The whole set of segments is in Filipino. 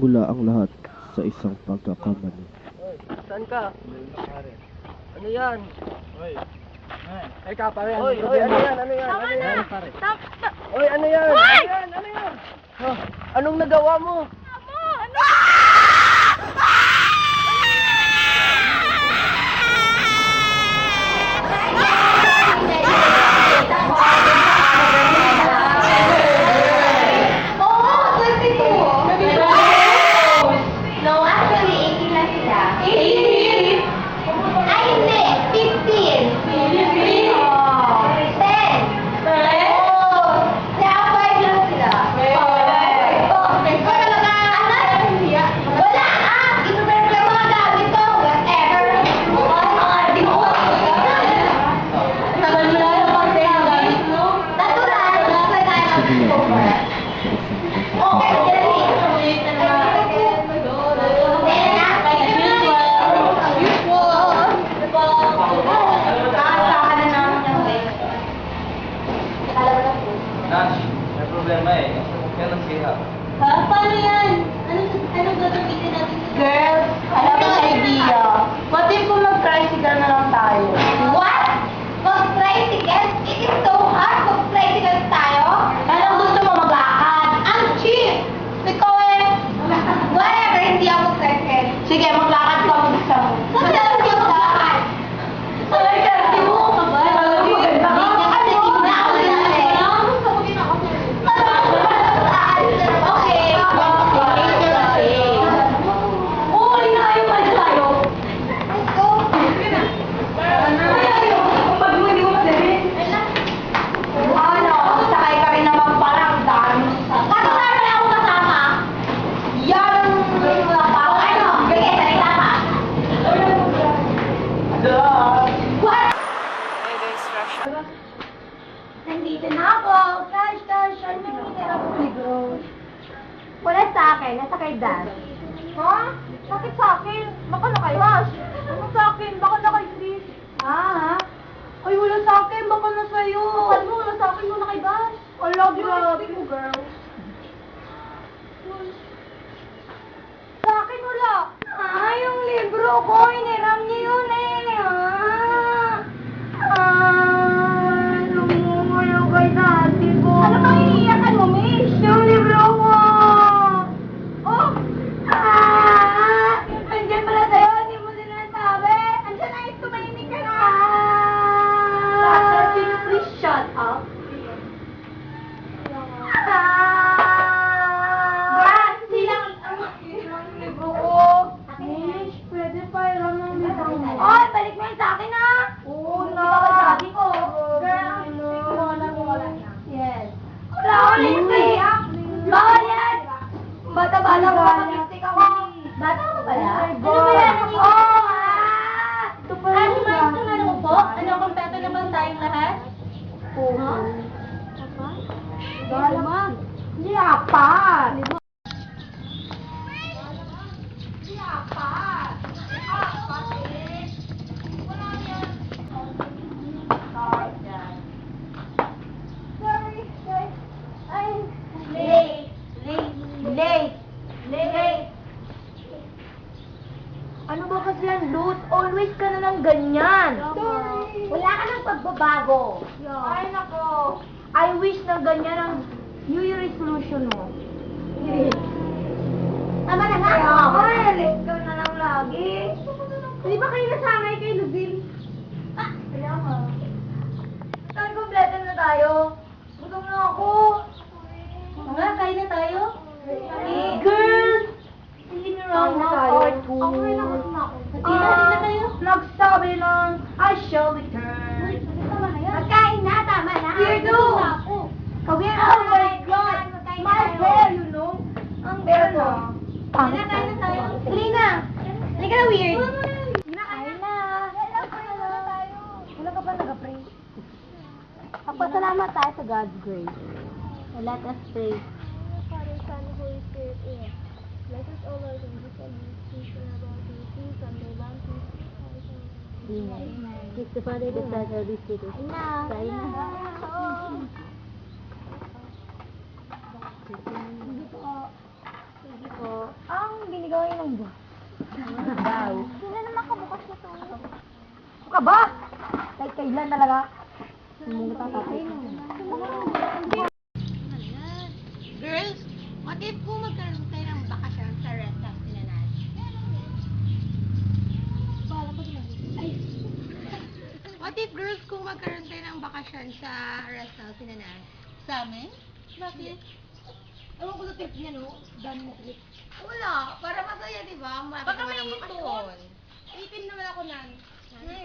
nagsimula ang lahat sa isang pagkakamali. Saan ka? Ano yan? Oy. Ay ka pare. Oy, ano yan? Ano yan? Tama na! Oy, ano yan? Hoy! Ano yan? Ano yan? Oh, anong nagawa mo? Tama! Ano? Nash, may problema eh. Kaya nagsiha. Ha? Paano yan? Anong gagamitin natin? Girl, I have an idea. What if kung mag-tricycle na lang tayo? What? Mag-tricycle? It is so hard mag-tricycle tayo? Anong gusto mo maglakad? Ang cheap! Ikaw eh. Whatever, hindi ako mag-tricycle. Sige, maglakad ka mag-isa mo. Kasi hindi ako maglakad. Ay, kasi mo ka ba? Kasi hindi ako maglakad. Gusto ko din ako. Okay. Oo, hindi na kayo pwede tayo. Let's go. Pag mo hindi mo madali. Ano, sakay ka rin naman parang dami. Kasama na ako kasama. Yan ang wala pa ako. Ano? Sige, salita pa. What? Hey guys, rush. Nandito na ako. Cash, ano nangyayari ako libro? Wala sa akin. Nasa kay Dad. Ha? Bakit sa akin? Baka na kay Wash. Ano sa akin? Baka na kay Chris. Ha? Ay, wala sa akin. Baka na sa'yo. Bakit mo wala sa akin? Wala kay Bash. Wala, grabe mo, girl. Sa akin wala. Ah, yung libro ko. Iniram niyo yun eh. Wala kay dati ko. Ano bang iniiyakan mo, Mish? Yung libro ko. Oh! Andiyan pala sa'yo. Hindi mo din nasabi. Andiyan na yung tumahimik ka na. Can you please shut up? Brad, silang ang libro ko. Mish, pwede pa iram ng libro mo. Oy, balik mo yun sa akin ha. Oo na. Sabi ko. Yes. Bawal yan, Priya. Bawal yan. Bata-bata ko mag-lipstick ako. Bata ko pala? Ano ba yan? Ito pala. Ano ba ito na ano po? Ano, kompleto na ba tayong lahat? Oo. Bahala. Hindi apat. Hindi apat. Apat eh. Wala yan. Sorry, guys. I'm late. Ano ba kasi yan, Luz? Always ka na lang ganyan. Sorry. Wala ka ng pagbabago. Ay, nako. I wish na ganyan ang New Year resolution mo. Tama na nga. Ay, late ka na lang lagi. Di ba kayo nasanay kay Luzil? Kaya nga. Saan kompleto na tayo? Gutom na ako. Nga, kain na tayo? Girls! Hindi na wrong na tayo. Okay na ako. Hindi na tayo? Nagsabi lang, I shall return. Magkain na, tama na. Here do! Kawin ako, oh my God! My hair, you know? Ang hair na. Kain na tayo. Lina! Halika na, weird. Kain na. Wala ka ba nag-pray? Papasalamat tayo sa God's grace. Let us pray. Father, Son, Holy Spirit, amen. Bless us, O Lord, and give us peace and about you, peace from the bounties of our Amen. Kiss the Father, the Son, and the Holy Spirit. Kain na. Kain na. Sige po. Ang binigay ng buwan. Daw. Sino naman kabukas na to? Ka ba? Kahit kailan talaga? Muna tatapay na. Girls, what if kung magkaroon tayo ng bakasyon sa rest house nila na? What if girls kung magkaroon tayo ng bakasyon sa rest house nila na? Sa amin? Bakit? Ewan ko sa trip niya, no? Dami na trip. Wala, para masaya, di ba? Baka may bakasyon. Itin naman ako nan.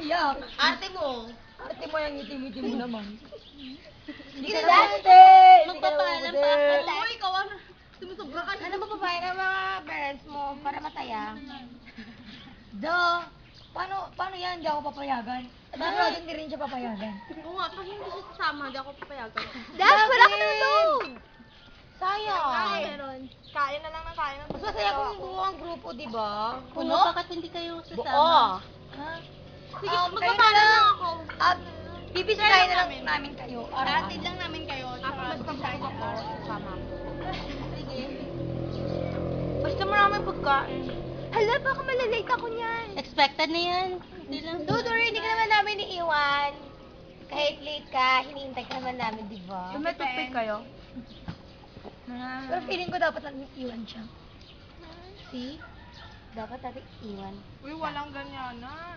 Yak. Arte mo. Ate mo yung itim-itim mo naman. Hindi ka ka naman naman ate. magpapaalam pa ako. Oo, ikaw ano? Sumusobra ka. Ano ba papayag ng mga parents mo para masaya? Paano yan? Hindi ako papayagan. At bakit hindi rin siya papayagan? Oo nga, pag hindi siya sasama, hindi ako papayagan. Dad, wala ka naman tulog! Sayang. Meron. Kain na lang ng kain. Mas masaya kung buo ang grupo, di ba? Puno? Bakit hindi kayo sasama? Buo. Ha? Sige, Kayo magpapaalam lang ako. At bibisitahin na lang namin kayo. Aratid lang namin kayo. Tapos pagkain ako, sama. Sige. Basta maraming pagkain. Hala, baka malalate ako niyan. Expected na yan. Hindi lang. Duduri, hindi ka naman namin iiwan. Kahit late ka, hinihintay ka naman namin, di ba? Tumetupik kayo. Pero feeling ko dapat natin iwan siya. See? Dapat natin iwan. Uy, walang ganyanan.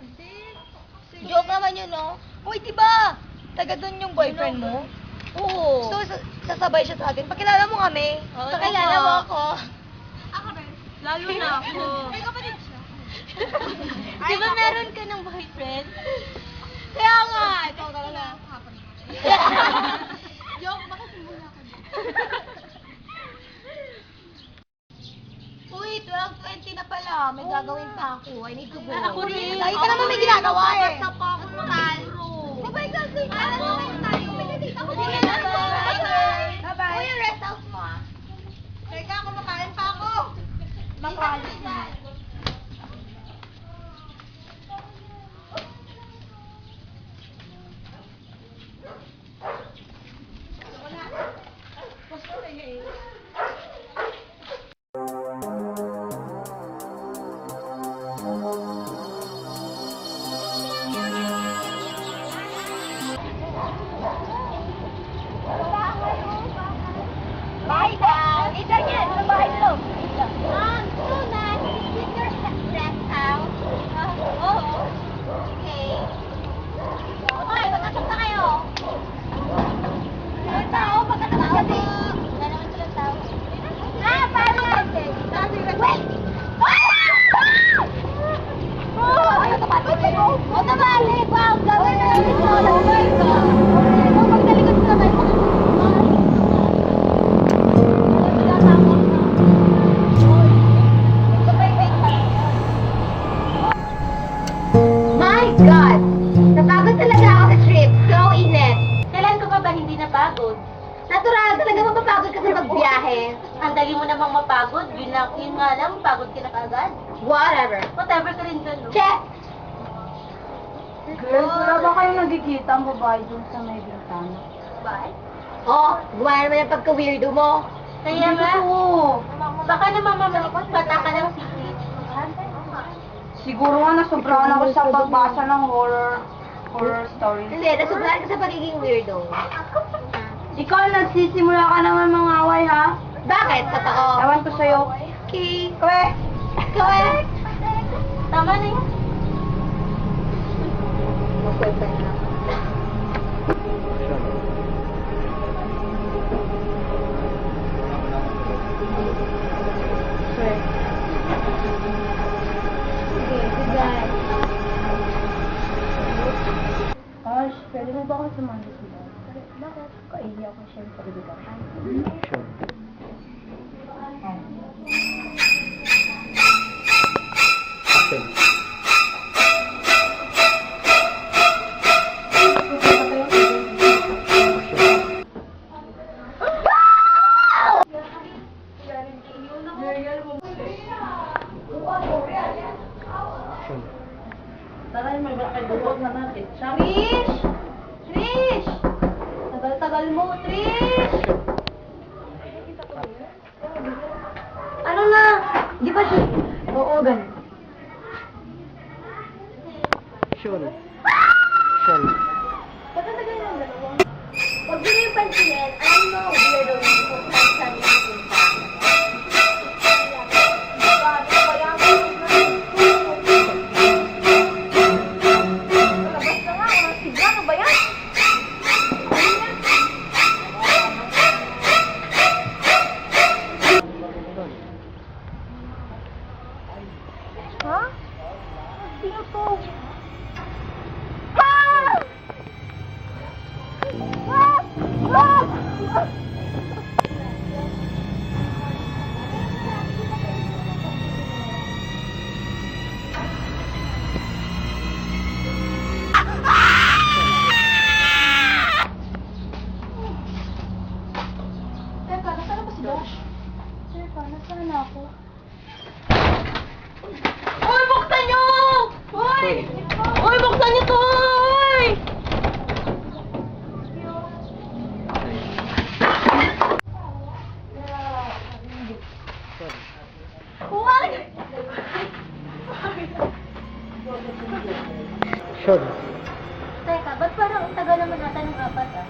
Joke naman yun, no? Uy, di ba? Taga doon yung boyfriend mo? Oo. So, sasabay siya sa atin. Pagkilala mo kami. Oo, Pakilala mo ako. Ako rin. Lalo na ako. May kapatid siya. Di ba meron ka ng boyfriend? Kaya nga, ikaw talaga. Joke, bakit muna ako dyan? Uy, 12:20 na pala. May gagawin pa ako. I need to go. Ako rin. Lagi ka naman may ginagawa eh. Basta pa ako ng talo. Di ba ikaw sa'yo? tayo. Ako Sige din. na, bye-bye. Bye-bye. Uy, yung rest house mo, ah. Teka, kumakain pa ako. Makwali. Bahay daw. Isa yan. Sa bahay daw. So nice. Is this your rest house? Oo. Okay. Okay, magkasap na kayo. Ilang tao? Baka naman kasi. Wala naman silang tao. Paano kasi? Wait! Ayaw tumatuloy. O, tabalik! Wow, gawin na natin ito. Nag-work ka. O, magdalikod sa naman. My God! Napagod talaga ako sa trip. So init. Kailan ko pa ba hindi napagod? Natural talaga mapapagod ka sa magbiyahe. Ang dali mo namang mapagod. Yun nga lang, pagod ka na kagad. Whatever. Whatever ka rin dun, no? Check! Girls, wala ba kayong nakikita ang babae dun sa may bintana? Bye. Oh, gumaya naman yung pagka-weirdo mo. Kaya nga. Baka naman mamamata ka ng secret. Siguro nga nasobrahan ako sa pagbasa ng horror stories. Hindi, nasubrahan ka sa pagiging weirdo. Ikaw, nagsisimula ka naman mga away, ha? Bakit? Totoo. Ewan ko sa'yo. Okay. Correct! Correct. Tama na yun. Gosh, pwede mo ba ako sumali sila? Bakit? Kaili ako siyempre, di ba? Sure. Trish! Trish! Tagal-tagal mo, Trish! Ano na Di ba siya? Oo, ganun. Sean. Sean. Patatagal lang dalawa. Huwag mo yung pansinin. Alam mo, weirdo yun kung saan yung punta. Grabe, kaya mo palabas na nga, walang sigla. Ano ba yan? Ha? Sino to? Ah! Teka, nasaan ba si Josh? Teka, nasaan na ako? Uy, buksan niyo! Uy! Uy, buksan niyo to! Uy! What? Sean. Teka, ba't parang ang tagal naman natin ng apat ah?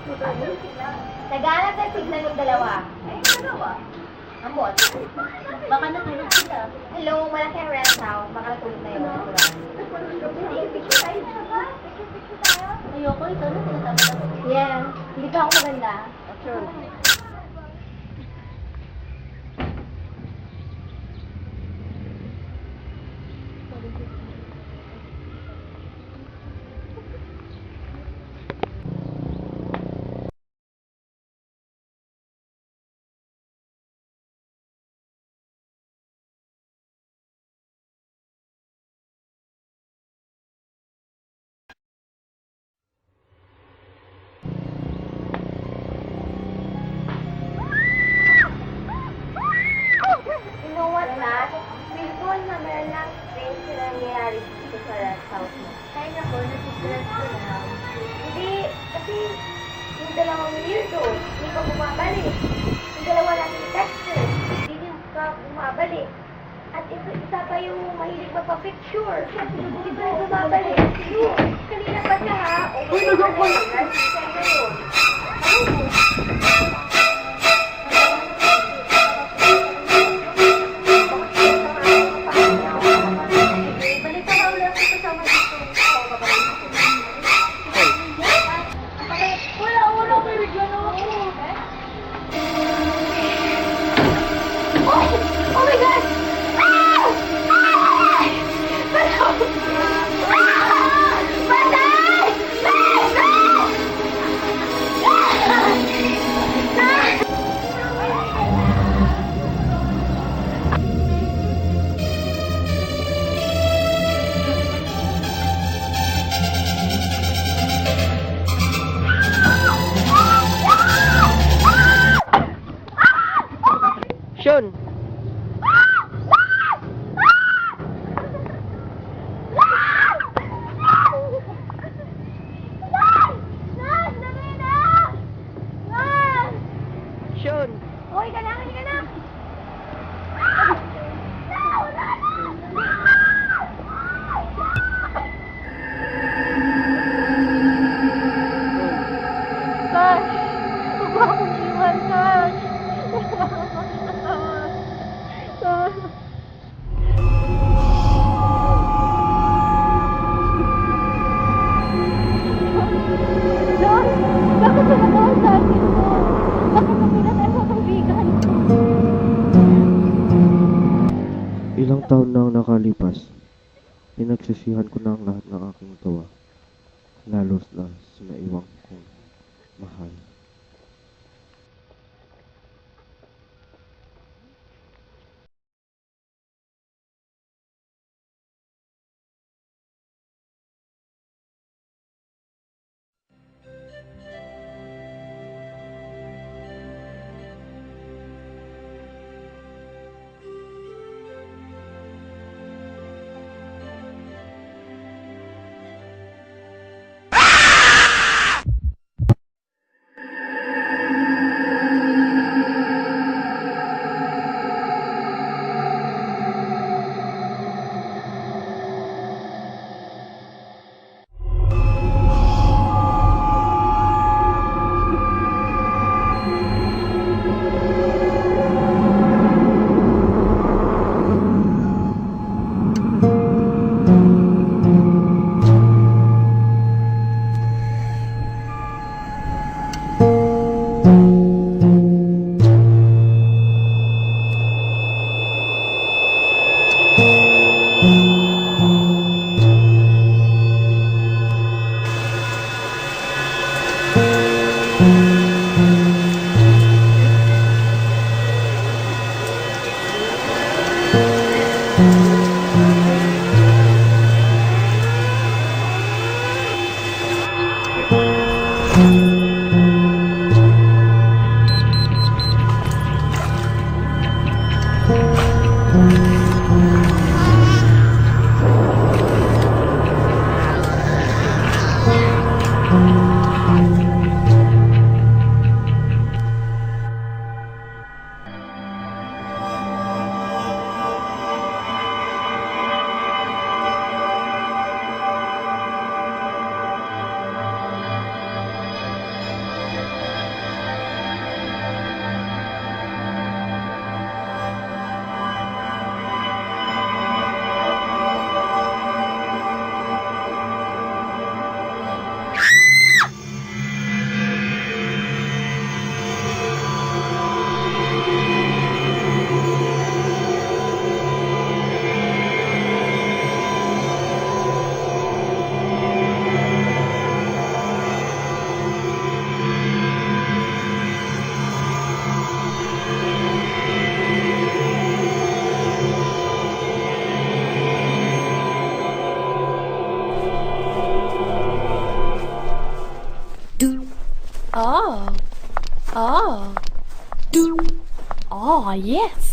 Naghanap ng signal ng dalawa. Eh, dalawa. Ambot. Baka natulog sila. Hello, malaki ang rent house. Baka natulog na yun. Hindi, picture tayo na ba? Picture tayo? Ayoko, ito na sinasabi ko. Yeah, hindi ka ako maganda. Sean. You know what, Nat? Feel ko na meron lang strange na nangyayari dito sa rest house mo. Kaya na ko, nasistress ko na. Hindi, kasi yung dalawang weirdo, hindi ka bumabalik. Yung dalawa natin texter, hindi ka bumabalik. At isa pa yung mahilig magpa-picture. Hindi pa rin bumabalik. Yun, kanina pa siya ha. O, uy, nagkakala. Nag-send na yun. Oh my God! Sean. Sean. Hoy, ka na, ka na! Gosh! Huwag mo akong iwan, gosh! John! Bakit ka nagawa sa akin mo? Bakit napilat tayo sa kaibigan? Ilang taon na ang nakalipas. Pinagsisihan ko na ang lahat ng aking gawa. Lalo na sa naiwang kong mahal. Oh. Oh. Oh, yes.